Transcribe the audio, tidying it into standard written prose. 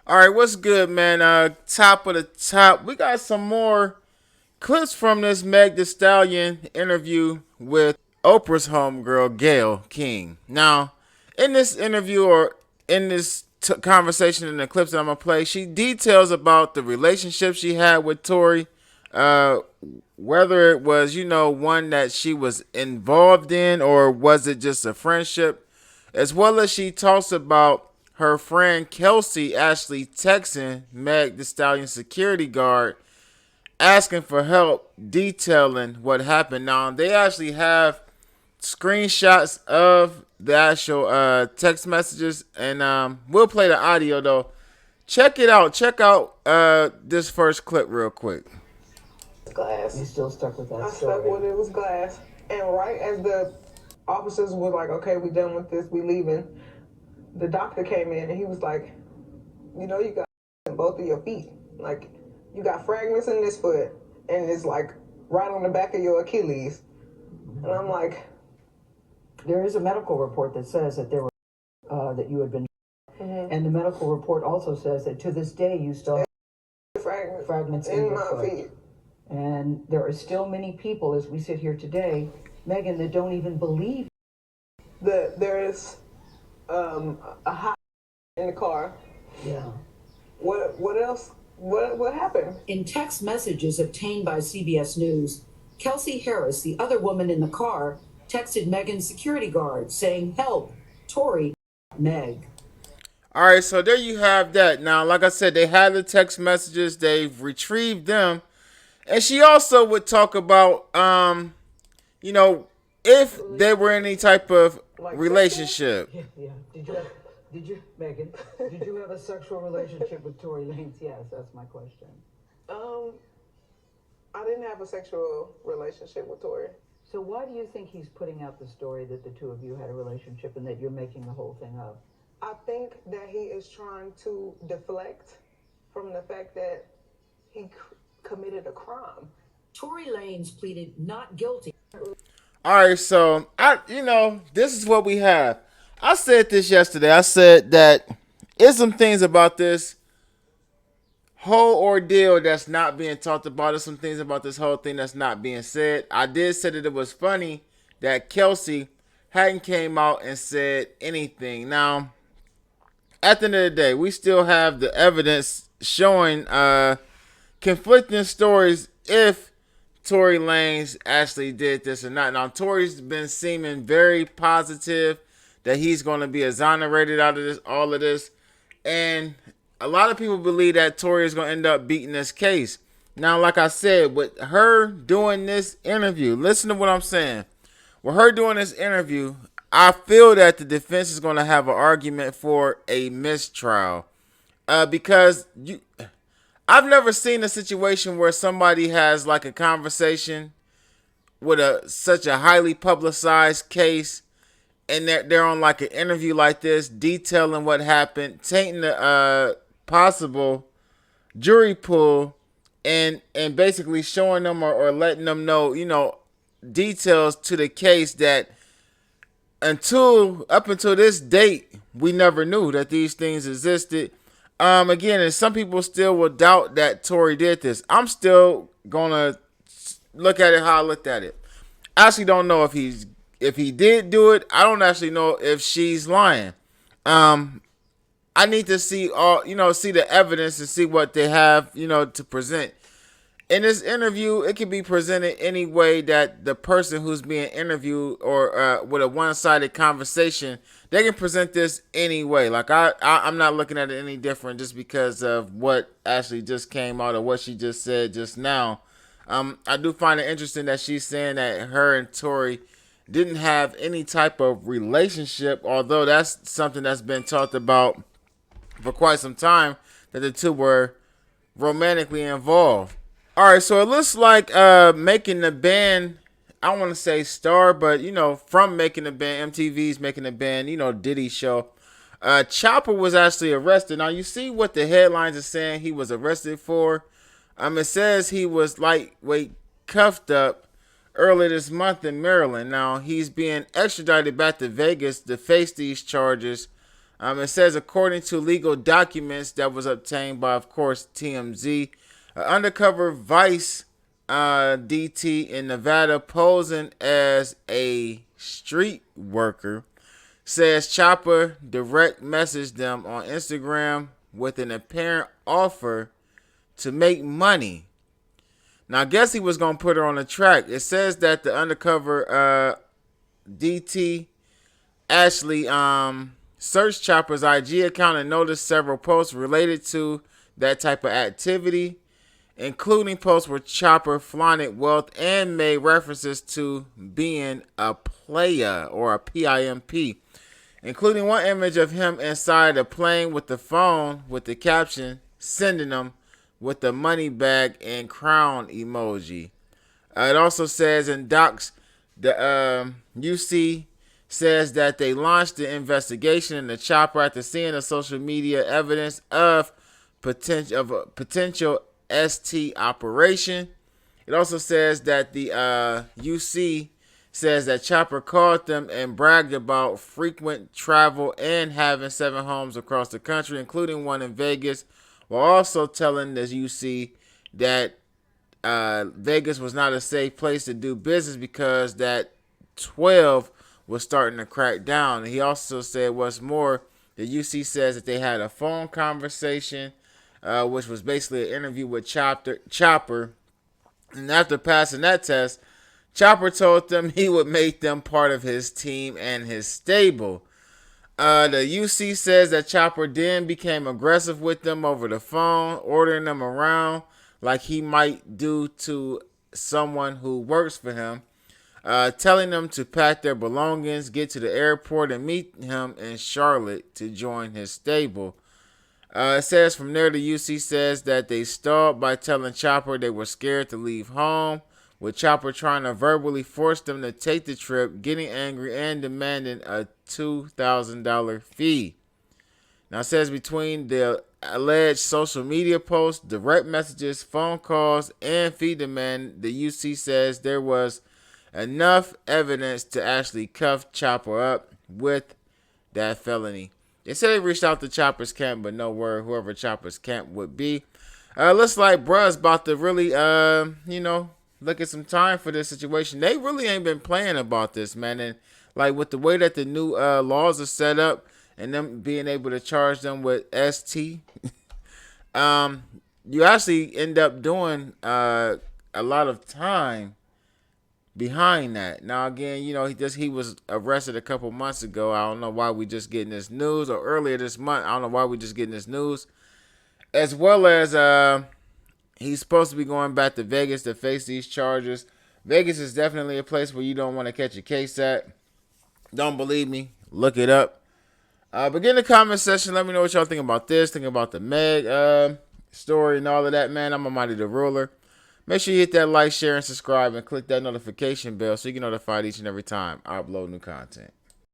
All right, what's good, man? Top of the top, we got some more clips from this Meg Thee Stallion interview with Oprah's homegirl Gayle King. Now, in this interview or in this conversation in the clips that I'm gonna play, she details about the relationship she had with Tory, uh, whether it was one that she was involved in or was it just a friendship, as well as she talks about her friend Kelsey actually texting Meg Thee Stallion security guard asking for help detailing what happened. Now they actually have screenshots of the actual text messages, and we'll play the audio though. Check it out. Check out this first clip real quick. Glass. You still stuck with that I story? Stuck with it. It was glass. And right as the officers were like, "Okay, we done with this. We leaving," the doctor came in and he was like, "You got in both of your feet. Like, you got fragments in this foot, and it's like right on the back of your Achilles." And I'm like, there is a medical report that says that there were that you had been, and the medical report also says that to this day you still have fragments in your my foot. feet. And there are still many people, as we sit here today, Megan, that don't even believe that there is a hot in the car. Yeah. What else? What happened? In text messages obtained by CBS News, Kelsey Harris, the other woman in the car, texted Megan's security guard saying, "Help, Tory, Meg." All right, so there you have that. Now, like I said, they had the text messages. They've retrieved them. And she also would talk about, you know, if they were in any type of relationship. Yeah. Megan, did you have a sexual relationship with Tory Lanez? Yes, that's my question. I didn't have a sexual relationship with Tory. So why do you think he's putting out the story that the two of you had a relationship and that you're making the whole thing up? I think that he is trying to deflect from the fact that he committed a crime. Tory Lanez pleaded not guilty. All right, so this is what we have. I said this yesterday. I said that there's some things about this whole ordeal that's not being talked about. There's some things about this whole thing that's not being said. I did say that it was funny that Kelsey hadn't came out and said anything. Now, at the end of the day, we still have the evidence showing conflicting stories if Tory Lanez actually did this or not. Now, Tory's been seeming very positive that he's going to be exonerated out of this, all of this, and a lot of people believe that Tory is going to end up beating this case. Now, like I said, with her doing this interview, listen to what I'm saying. With her doing this interview, I feel that the defense is going to have an argument for a mistrial, because I've never seen a situation where somebody has like a conversation with such a highly publicized case, and they're on like an interview like this, detailing what happened, taking the possible jury pool, and basically showing them or letting them know, details to the case that up until this date we never knew that these things existed. Again, and some people still will doubt that Tory did this. I'm still gonna look at it how I looked at it. I actually don't know if he did do it. I don't actually know if she's lying. I need to see see the evidence and see what they have, to present. In this interview, it can be presented any way that the person who's being interviewed or with a one-sided conversation, they can present this any way. Like I'm not looking at it any different just because of what actually just came out or what she just said just now. I do find it interesting that she's saying that her and Tory didn't have any type of relationship, although that's something that's been talked about for quite some time, that the two were romantically involved. All right, so it looks like making the band, I don't want to say star, but from making the band, MTV's making the band, Diddy show. Chopper was actually arrested. Now you see what the headlines are saying he was arrested for. It says he was lightweight cuffed up earlier this month in Maryland. Now he's being extradited back to Vegas to face these charges. It says, according to legal documents that was obtained by, of course, TMZ, an undercover Vice DT in Nevada posing as a street worker says Chopper direct messaged them on Instagram with an apparent offer to make money. Now, I guess he was going to put her on the track. It says that the undercover DT actually searched Chopper's IG account and noticed several posts related to that type of activity, including posts where Chopper flaunted wealth and made references to being a player or a PIMP, including one image of him inside a plane with the phone with the caption, sending them with the money bag and crown emoji. It also says in docs, the UC says that they launched the investigation in the Chopper after seeing the social media evidence of a potential ST operation. It also says that the UC says that Chopper called them and bragged about frequent travel and having 7 homes across the country, including one in Vegas, while also telling the UC that Vegas was not a safe place to do business because that 12 was starting to crack down. He also said what's more, the UC says that they had a phone conversation, which was basically an interview with Chopper. And after passing that test, Chopper told them he would make them part of his team and his stable. The UC says that Chopper then became aggressive with them over the phone, ordering them around like he might do to someone who works for him, telling them to pack their belongings, get to the airport, and meet him in Charlotte to join his stable. It says from there, the UC says that they stalled by telling Chopper they were scared to leave home, with Chopper trying to verbally force them to take the trip, getting angry and demanding a $2,000 fee. Now it says between the alleged social media posts, direct messages, phone calls, and fee demand, the UC says there was enough evidence to actually cuff Chopper up with that felony. They said they reached out to Chopper's camp, but no word whoever Chopper's camp would be. Looks like bruh's about to really, look at some time for this situation. They really ain't been playing about this, man. And like with the way that the new laws are set up and them being able to charge them with ST, you actually end up doing a lot of time behind that. Now again, he was arrested a couple months ago. I don't know why we just getting this news, or earlier this month. I don't know why we just getting this news. As well as he's supposed to be going back to Vegas to face these charges. Vegas is definitely a place where you don't want to catch a case at. Don't believe me? Look it up. But get in the comment section. Let me know what y'all think about this. Think about the Meg story and all of that, man. I'm a Mighty the Ruler. Make sure you hit that like, share, and subscribe, and click that notification bell so you get notified each and every time I upload new content.